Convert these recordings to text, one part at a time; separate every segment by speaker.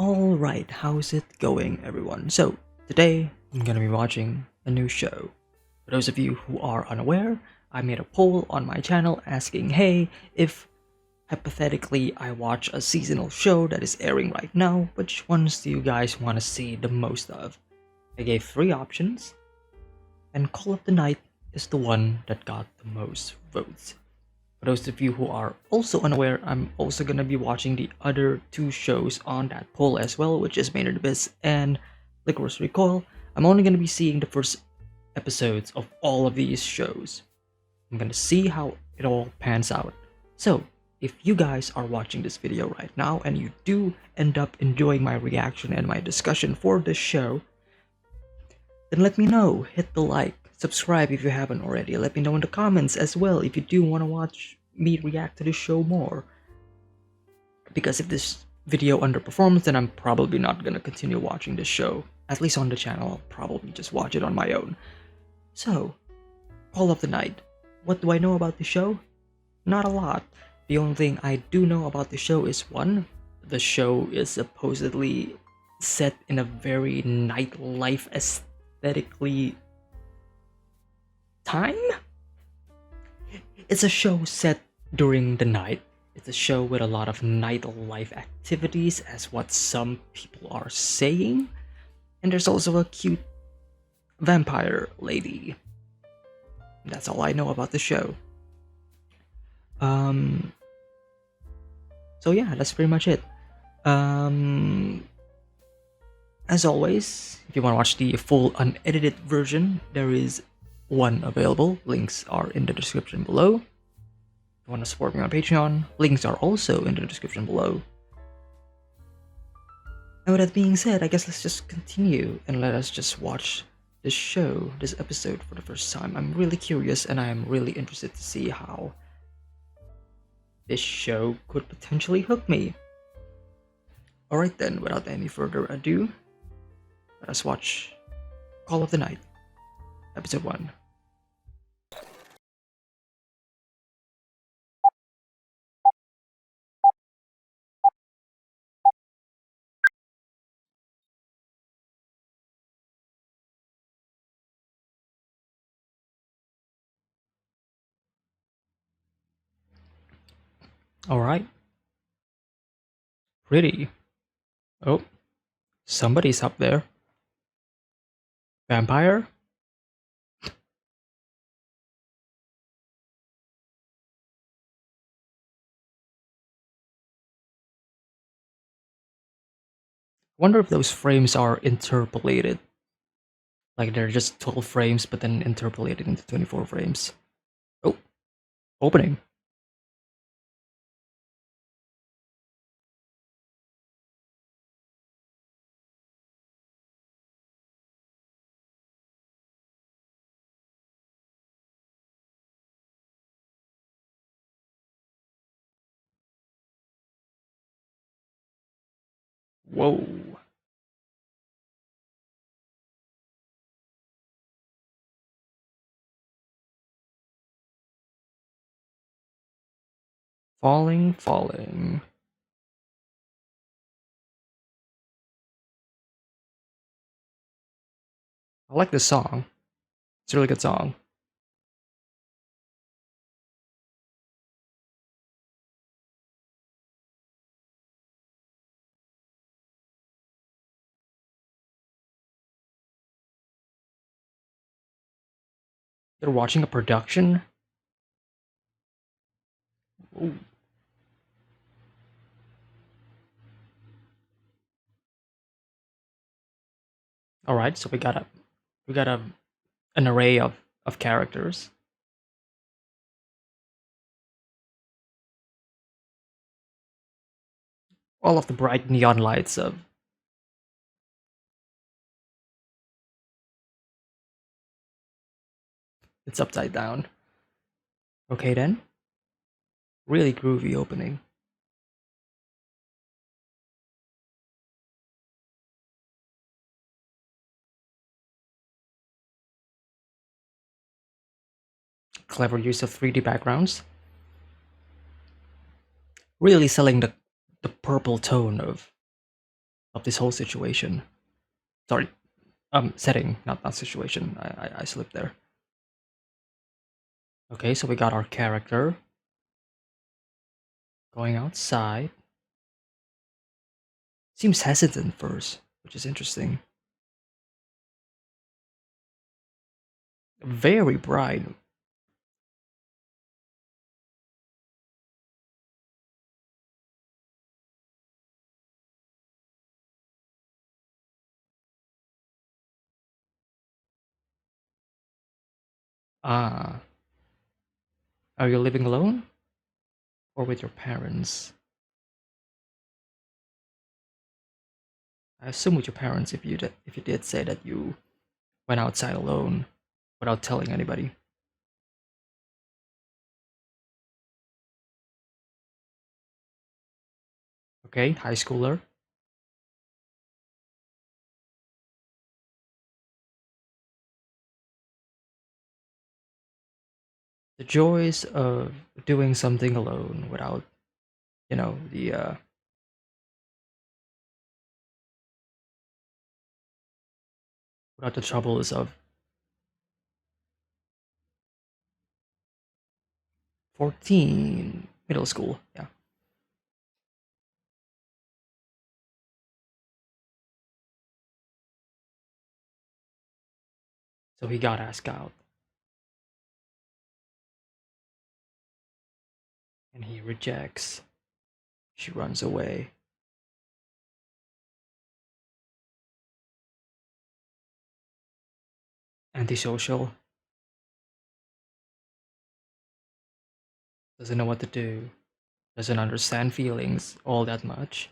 Speaker 1: Alright, how's it going, everyone? So, today I'm gonna be watching a new show. For those of you who are unaware, I made a poll on my channel asking, hey, if hypothetically I watch a seasonal show that is airing right now, which ones do you guys want to see the most of? I gave 3 options, and Call of the Night is the one that got the most votes. For those of you who are also unaware, I'm also going to be watching the other 2 shows on that poll as well, which is Main in the Abyss and Licorice Recoil. I'm only going to be seeing the first episodes of all of these shows. I'm going to see how it all pans out. So, if you guys are watching this video right now and you do end up enjoying my reaction and my discussion for this show, then let me know. Hit the like, subscribe if you haven't already. Let me know in the comments as well if you do want to watch me react to the show more. Because if this video underperforms, then I'm probably not gonna continue watching this show. At least on the channel, I'll probably just watch it on my own. So, Call of the Night. What do I know about the show? Not a lot. The only thing I do know about the show is one, the show is supposedly set in a very nightlife aesthetically time? It's a show set during the night. It's a show with a lot of nightlife activities, as what some people are saying. And there's also a cute vampire lady. That's all I know about the show. So yeah, that's pretty much it. As always, if you want to watch the full unedited version, there is one available. Links are in the description below. If you want to support me on Patreon, links are also in the description below. And with that being said, I guess let's just continue and let us just watch this show, this episode for the first time. I'm really curious and I am really interested to see how this show could potentially hook me. Alright then, without any further ado, let us watch Call of the Night, Episode 1. Alright. Pretty. Oh, somebody's up there. Vampire? Wonder if those frames are interpolated. Like they're just 12 frames, but then interpolated into 24 frames. Oh, opening. Whoa. Falling, falling. I like this song. It's a really good song. They're watching a production? Ooh. Alright, so we got an array of characters. All of the bright neon lights of it's upside down. Okay then. Really groovy opening. Clever use of 3D backgrounds. Really selling the purple tone of of this whole situation. Sorry, setting, not situation. I slipped there. Okay, so we got our character going outside. Seems hesitant first, which is interesting. Very bright. Ah, are you living alone or with your parents? I assume with your parents if you did say that you went outside alone without telling anybody. Okay, high schooler. The joys of doing something alone without, the without the troubles of 14, middle school. Yeah. So he got asked out and he rejects. She runs away. Antisocial, doesn't know what to do, doesn't understand feelings all that much.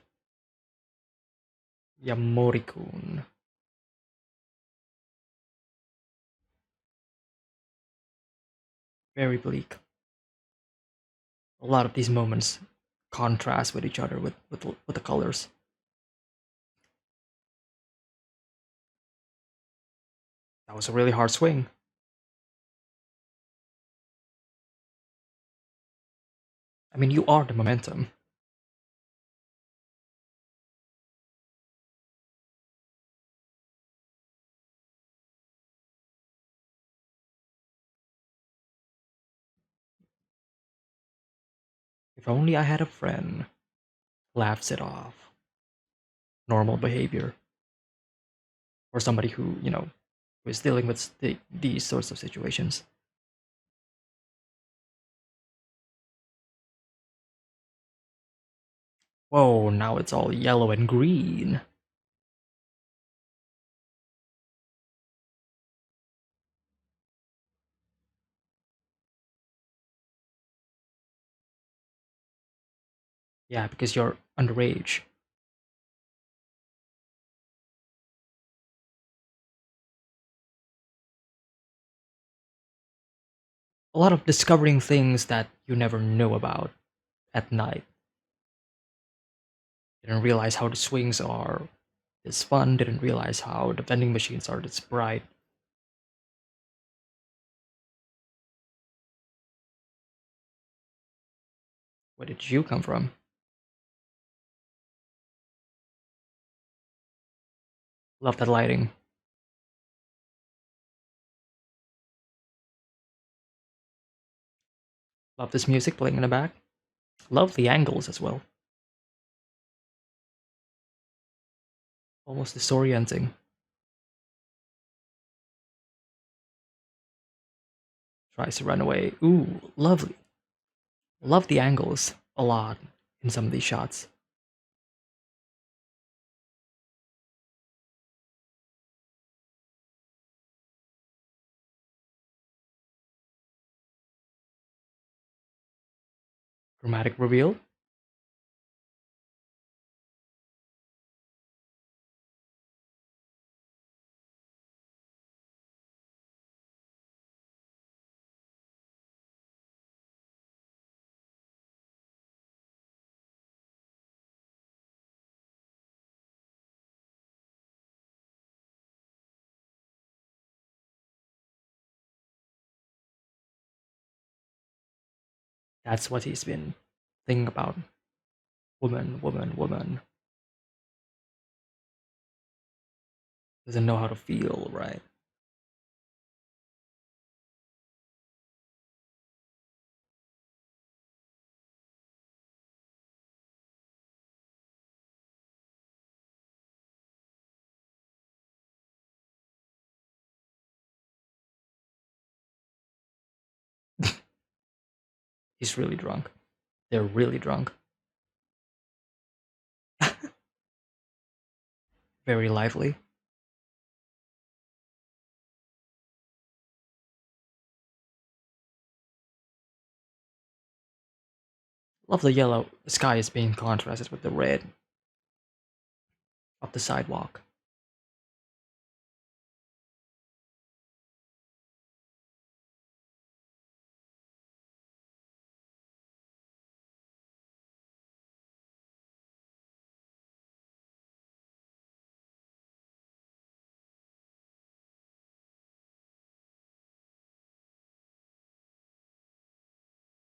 Speaker 1: Yamori-kun. Very bleak. A lot of these moments contrast with each other with the colors. That was a really hard swing. I mean, you are the momentum. If only I had a friend. Laughs it off. Normal behavior. Or somebody who, who is dealing with these sorts of situations. Whoa, now it's all yellow and green. Yeah, because you're underage. A lot of discovering things that you never know about at night. Didn't realize how the swings are this fun, didn't realize how the vending machines are this bright. Where did you come from? Love that lighting. Love this music playing in the back. Love the angles as well. Almost disorienting. Tries to run away. Ooh, lovely. Love the angles a lot in some of these shots. Dramatic reveal. That's what he's been thinking about. Woman, woman, woman. Doesn't know how to feel, right? He's really drunk. They're really drunk. Very lively. Love the yellow sky is being contrasted with the red of the sidewalk.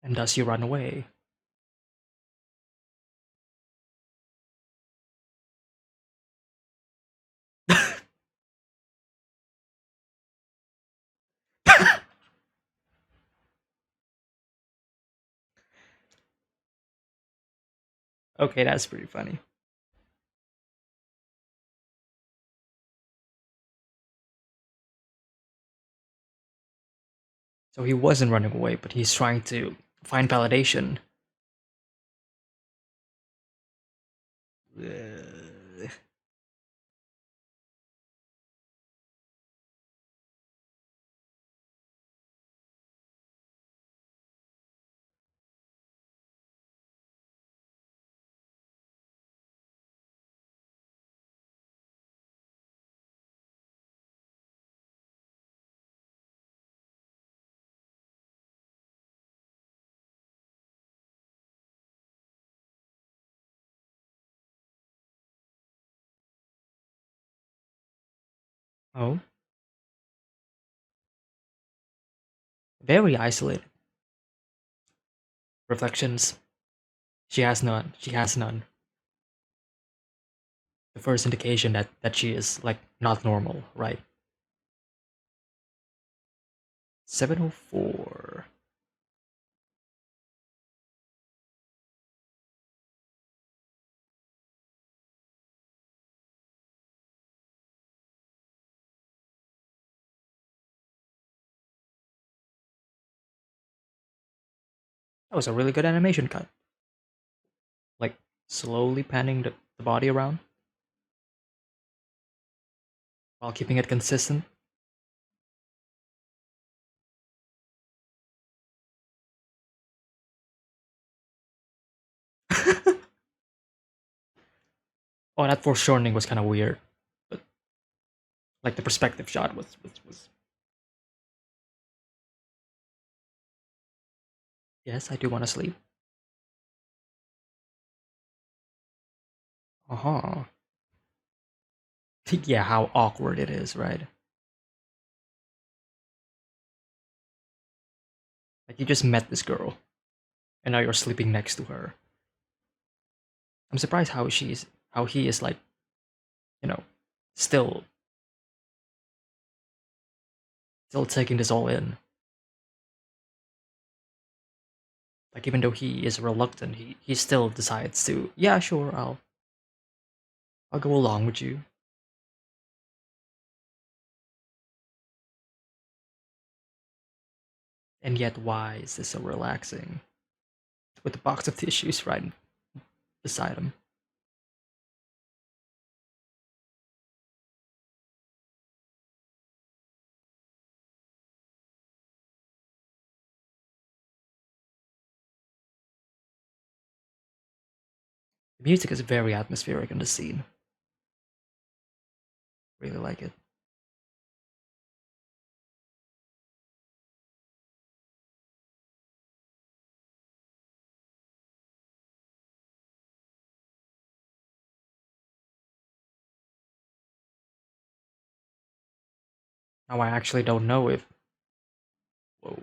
Speaker 1: And thus you run away. Okay, that's pretty funny. So he wasn't running away, but he's trying to find validation. Ugh. Oh, very isolated. Reflections. She has none. She has none. The first indication that she is like not normal, right? 704. That was a really good animation cut. Like slowly panning the body around while keeping it consistent. Oh, that foreshortening was kind of weird, but like the perspective shot was. Yes, I do want to sleep. Uh huh. Yeah, how awkward it is, right? Like you just met this girl, and now you're sleeping next to her. I'm surprised how he is like, you know, still still taking this all in. Like even though he is reluctant, he still decides to, yeah, sure, I'll go along with you. And yet, why is this so relaxing? With the box of tissues right beside him. The music is very atmospheric in the scene. Really like it. Now I actually don't know if, whoa,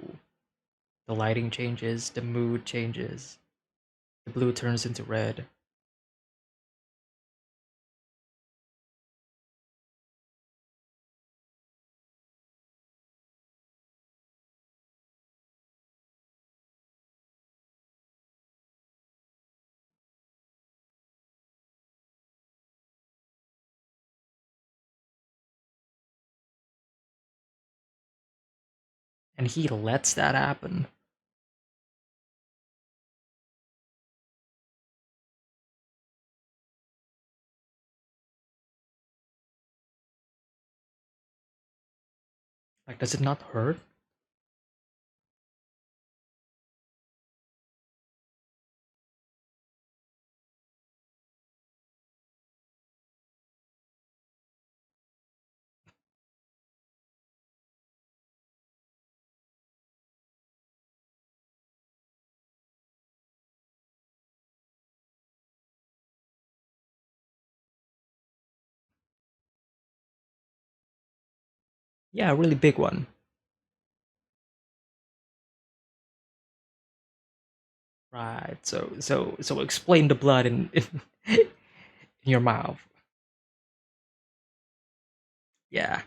Speaker 1: the lighting changes, the mood changes, the blue turns into red. and he lets that happen. Like, does it not hurt? Yeah, a really big one. Right. So explain the blood in your mouth. Yeah.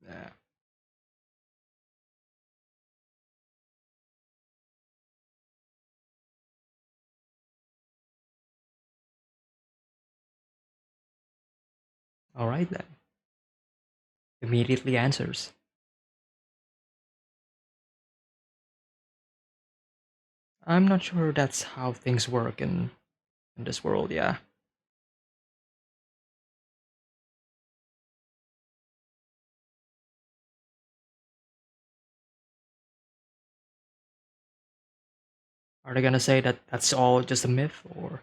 Speaker 1: Yeah. All right then. Immediately answers. I'm not sure that's how things work in this world. Yeah. Are they gonna say that that's all just a myth, or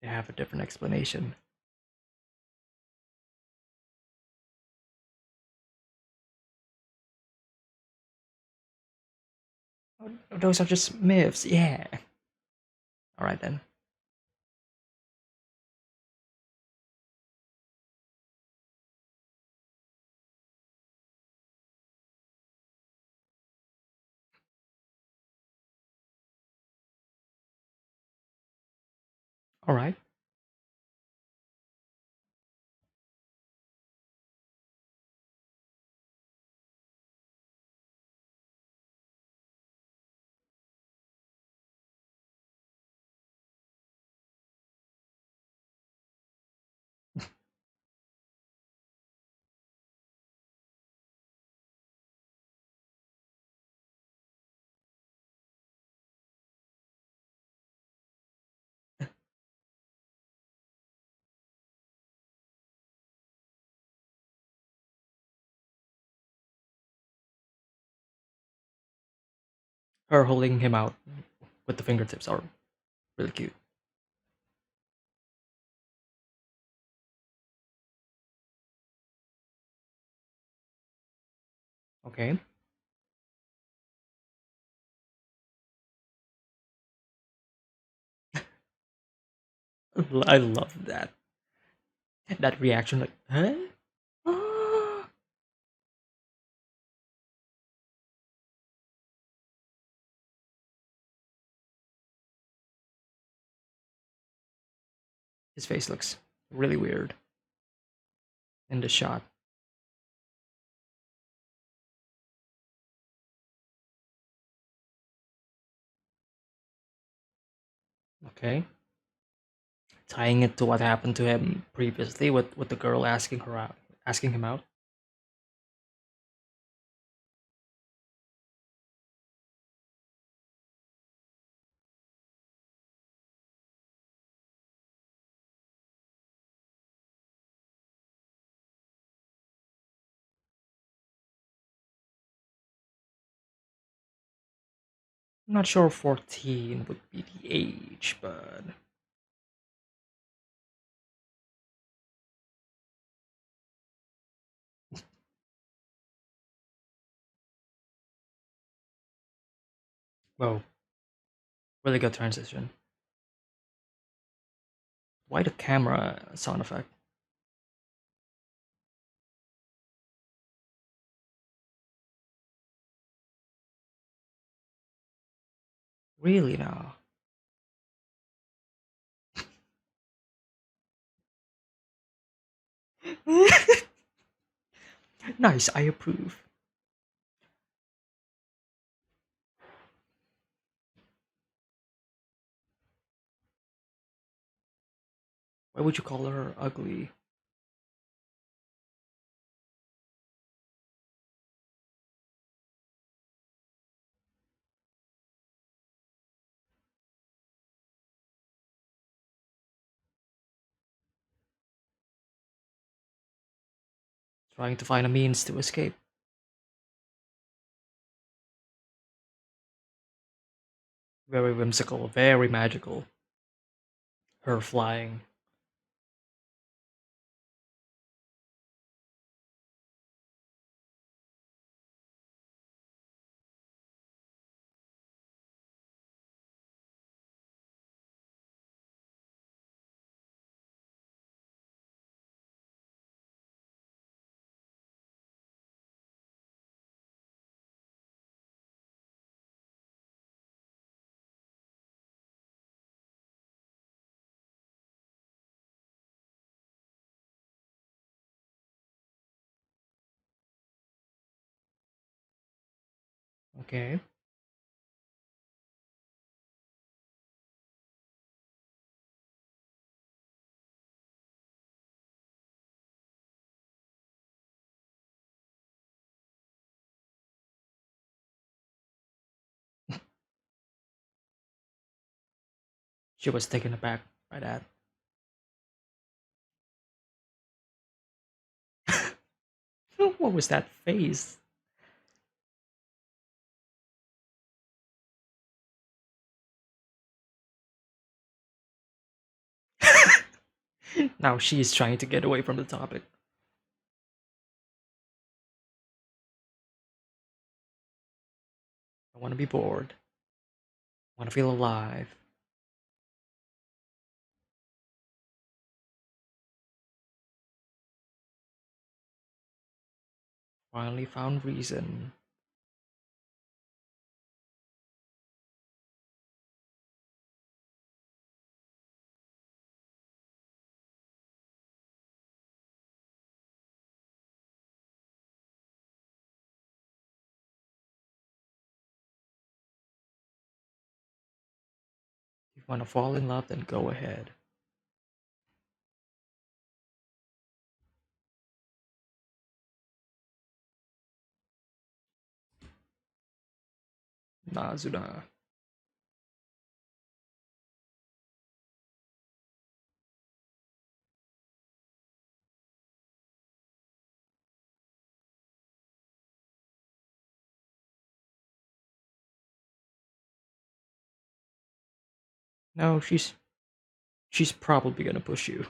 Speaker 1: they have a different explanation? Oh, those are just myths. Yeah. All right then. All right. Her holding him out with the fingertips are really cute. Okay. I love that. That reaction, like, huh? Ah. His face looks really weird in the shot. Okay. Tying it to what happened to him previously with the girl asking him out. I'm not sure 14 would be the age, but well, really good transition. Why the camera sound effect? Really now? Nice, I approve. Why would you call her ugly? trying to find a means to escape. Very whimsical, very magical. Her flying. Okay. She was taken aback by that. What was that face? Now she's trying to get away from the topic. I want to be bored. I want to feel alive. Finally found reason. If you want to fall in love, then go ahead. Nazuna. No, she's probably gonna push you.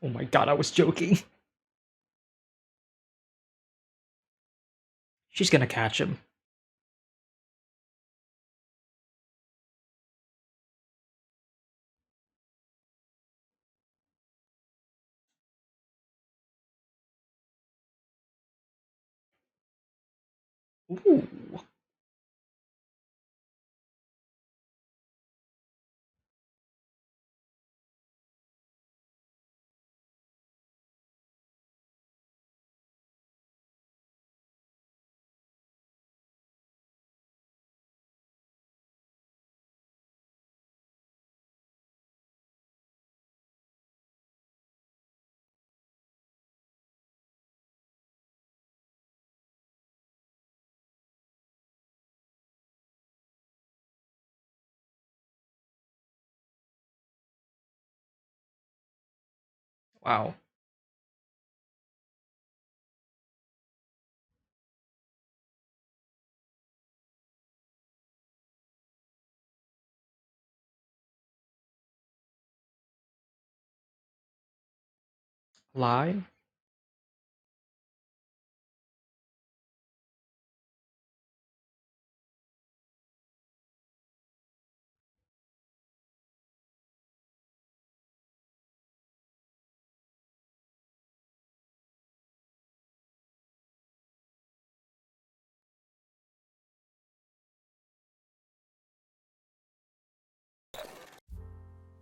Speaker 1: Oh my god, I was joking. She's gonna catch him. Ooh. Wow. Lie?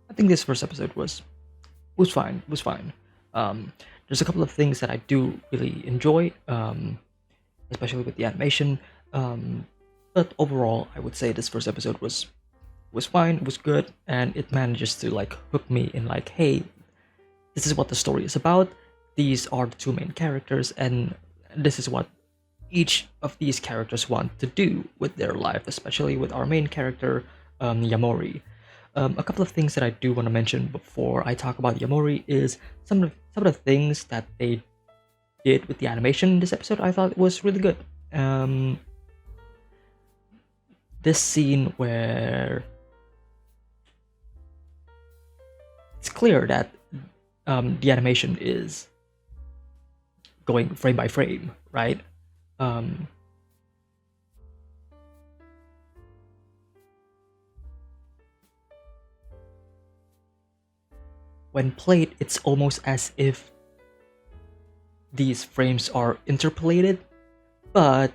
Speaker 1: I think this first episode was fine. Was fine. There's a couple of things that I do really enjoy, especially with the animation. Um, But overall, I would say this first episode was fine, was good, and it manages to like hook me in like, hey, this is what the story is about. These are the two main characters, and this is what each of these characters want to do with their life, especially with our main character, Yamori. A couple of things that I do want to mention before I talk about Yamori is some of the things that they did with the animation in this episode. I thought was really good. This scene where it's clear that the animation is going frame by frame, right? Um, when played, it's almost as if these frames are interpolated, but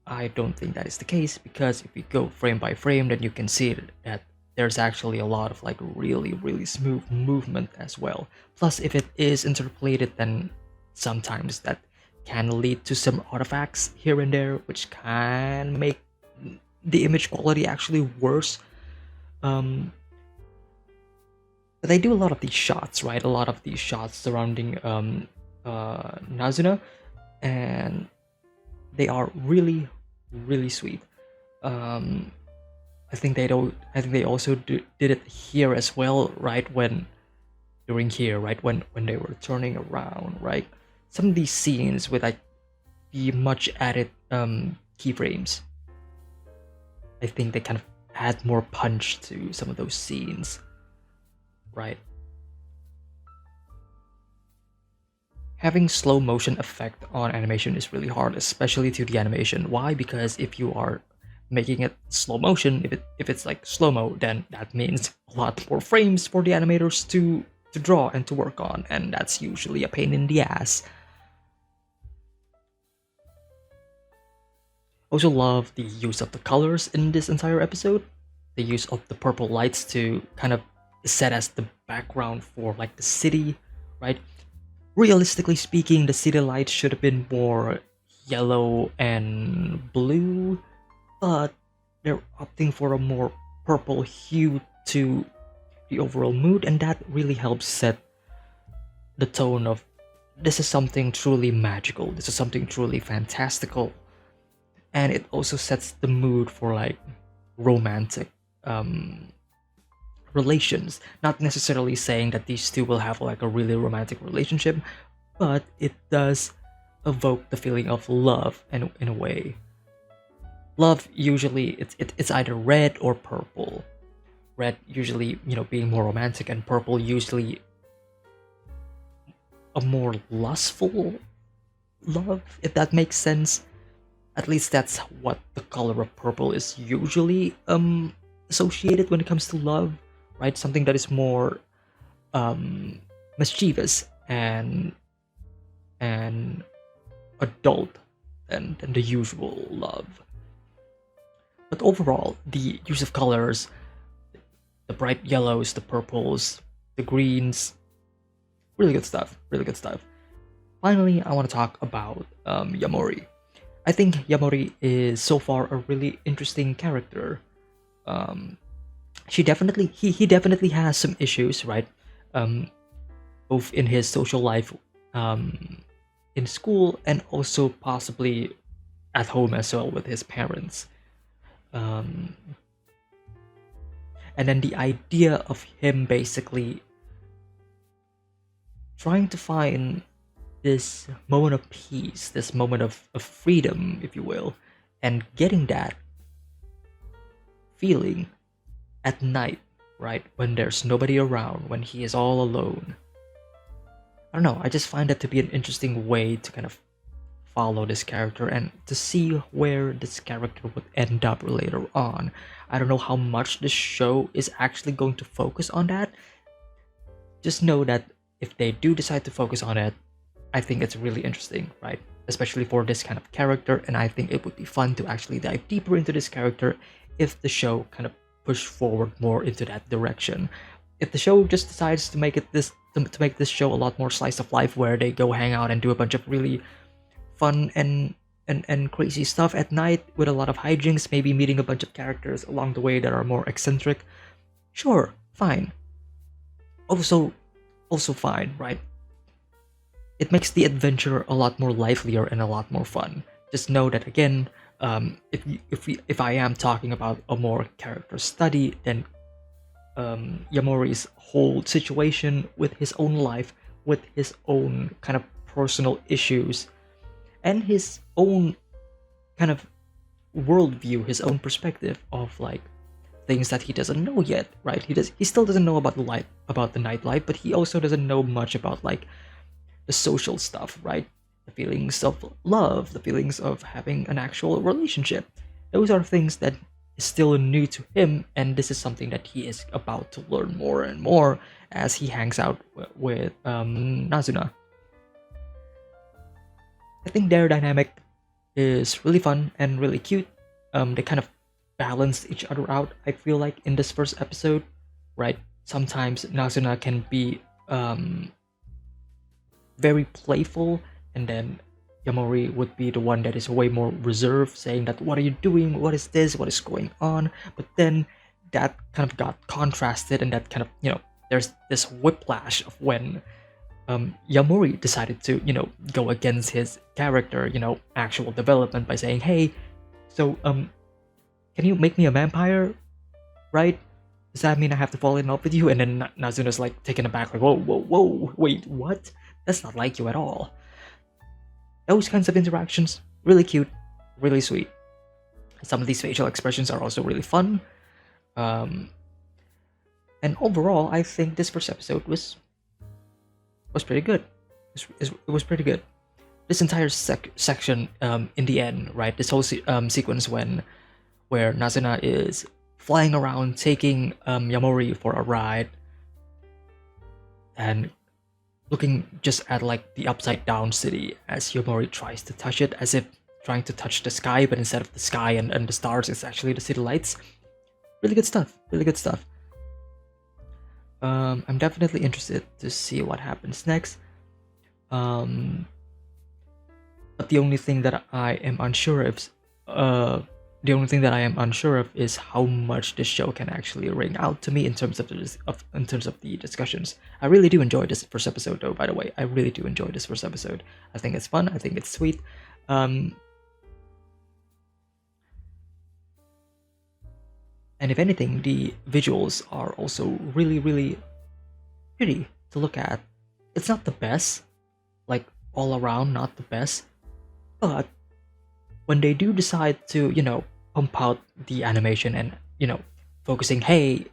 Speaker 1: I don't think that is the case, because if you go frame by frame, then you can see that there's actually a lot of like really smooth movement as well. Plus, if it is interpolated, then sometimes that can lead to some artifacts here and there, which can make the image quality actually worse. But they do a lot of these shots, right? A lot of these shots surrounding Nazuna, and they are really sweet. I think they don't. I think they also did it here as well, right? When during here, right? When they were turning around, right? Some of these scenes with like the much added keyframes, I think they kind of add more punch to some of those scenes, right? Having slow motion effect on animation is really hard, especially to the animation. Why? Because if you are making it slow motion, if it's like slow-mo, then that means a lot more frames for the animators to draw and to work on, and that's usually a pain in the ass. Also love the use of the colors in this entire episode. The use of the purple lights to kind of set as the background for like the city, right? Realistically speaking, the city lights should have been more yellow and blue, but they're opting for a more purple hue to the overall mood, and that really helps set the tone of this is something truly magical, this is something truly fantastical, and it also sets the mood for like romantic relations. Not necessarily saying that these two will have like a really romantic relationship, but it does evoke the feeling of love in a way. Love usually it's either red or purple. Red usually, you know, being more romantic, and purple usually a more lustful love, if that makes sense. At least that's what the color of purple is usually associated when it comes to love, right? Something that is more mischievous and adult than the usual love. But overall, the use of colors, the bright yellows, the purples, the greens, really good stuff, really good stuff. Finally, I want to talk about Yamori. I think Yamori is so far a really interesting character. He definitely has some issues, right? Both in his social life, in school, and also possibly at home as well with his parents. And then the idea of him basically trying to find this moment of peace, this moment of freedom, if you will, and getting that feeling at night, right? When there's nobody around, when he is all alone. I don't know, I just find that to be an interesting way to kind of follow this character and to see where this character would end up later on. I don't know how much this show is actually going to focus on that. Just know that if they do decide to focus on it, I think it's really interesting, right? Especially for this kind of character, and I think it would be fun to actually dive deeper into this character if the show kind of push forward more into that direction. If the show just decides to make it to make this show a lot more slice of life, where they go hang out and do a bunch of really fun and and crazy stuff at night with a lot of hijinks, maybe meeting a bunch of characters along the way that are more eccentric. Sure, fine. Also, also fine, right? It makes the adventure a lot more livelier and a lot more fun. Just know that again, if I am talking about a more character study, then Yamori's whole situation with his own life, with his own kind of personal issues, and his own kind of worldview, his own perspective of like things that he doesn't know yet, right? He still doesn't know about the nightlife, but he also doesn't know much about like the social stuff, right? The feelings of love, the feelings of having an actual relationship. Those are things that is still new to him, and this is something that he is about to learn more and more as he hangs out with Nazuna. I think their dynamic is really fun and really cute. They kind of balance each other out, I feel like, in this first episode, right? Sometimes Nazuna can be very playful, and then Yamori would be the one that is way more reserved, saying that, what are you doing? What is this? What is going on? But then that kind of got contrasted, and that kind of, there's this whiplash of when Yamori decided to, go against his character, actual development by saying, hey, so, can you make me a vampire? Right? Does that mean I have to fall in love with you? And then Nazuna's like taken aback, like, whoa, wait, what? That's not like you at all. Those kinds of interactions, really cute, really sweet. Some of these facial expressions are also really fun. And overall, I think this first episode was pretty good. It was pretty good. This entire section, in the end, right? This whole sequence where Nazuna is flying around, taking Yamori for a ride, and looking just at like the upside down city as Yamori tries to touch it, as if trying to touch the sky, but instead of the sky and the stars, it's actually the city lights. Really good stuff. Really good stuff. I'm definitely interested to see what happens next. But the only thing that I am unsure of is how much this show can actually ring out to me in terms of the discussions. I really do enjoy this first episode, though. By the way, I really do enjoy this first episode. I think it's fun. I think it's sweet. And if anything, the visuals are also really, really pretty to look at. It's not the best, like all around, not the best, but when they do decide to, pump out the animation and, focusing, hey,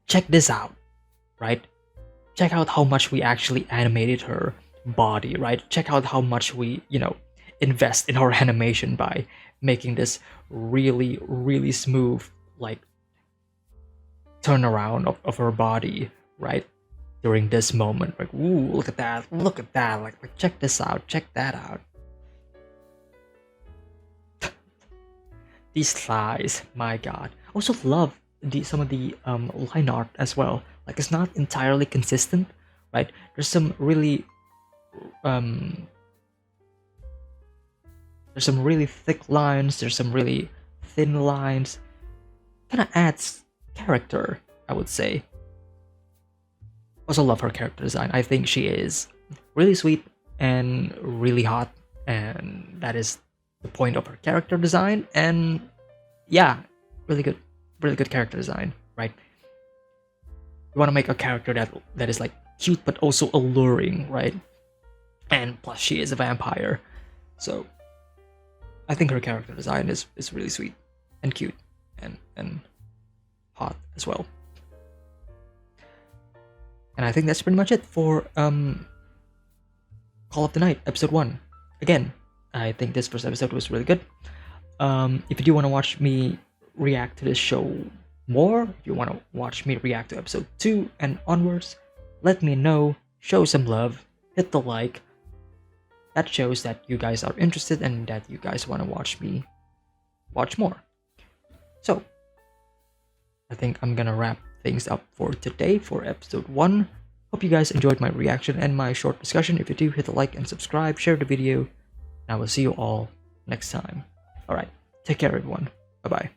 Speaker 1: check this out, right? Check out how much we actually animated her body, right? Check out how much we, invest in our animation by making this really, really smooth, like, turnaround of her body, right? During this moment, like, ooh, look at that, like check this out, check that out. These thighs, my god. Also love some of the line art as well. Like, it's not entirely consistent, right? There's some really thick lines, there's some really thin lines. Kind of adds character, I would say. Also love her character design. I think she is really sweet and really hot, and that is the point of her character design. And yeah, really good character design, right? You want to make a character that is like cute but also alluring, right? And plus she is a vampire, so I think her character design is really sweet and cute and hot as well. And I think that's pretty much it for Call of the Night episode 1. Again, I think this first episode was really good. If you do want to watch me react to this show more, if you want to watch me react to episode 2 and onwards, let me know, show some love, hit the like. That shows that you guys are interested and that you guys want to watch me watch more. So, I think I'm gonna wrap things up for today for episode 1. Hope you guys enjoyed my reaction and my short discussion. If you do, hit the like and subscribe, share the video, and I will see you all next time. Alright, take care everyone. Bye bye.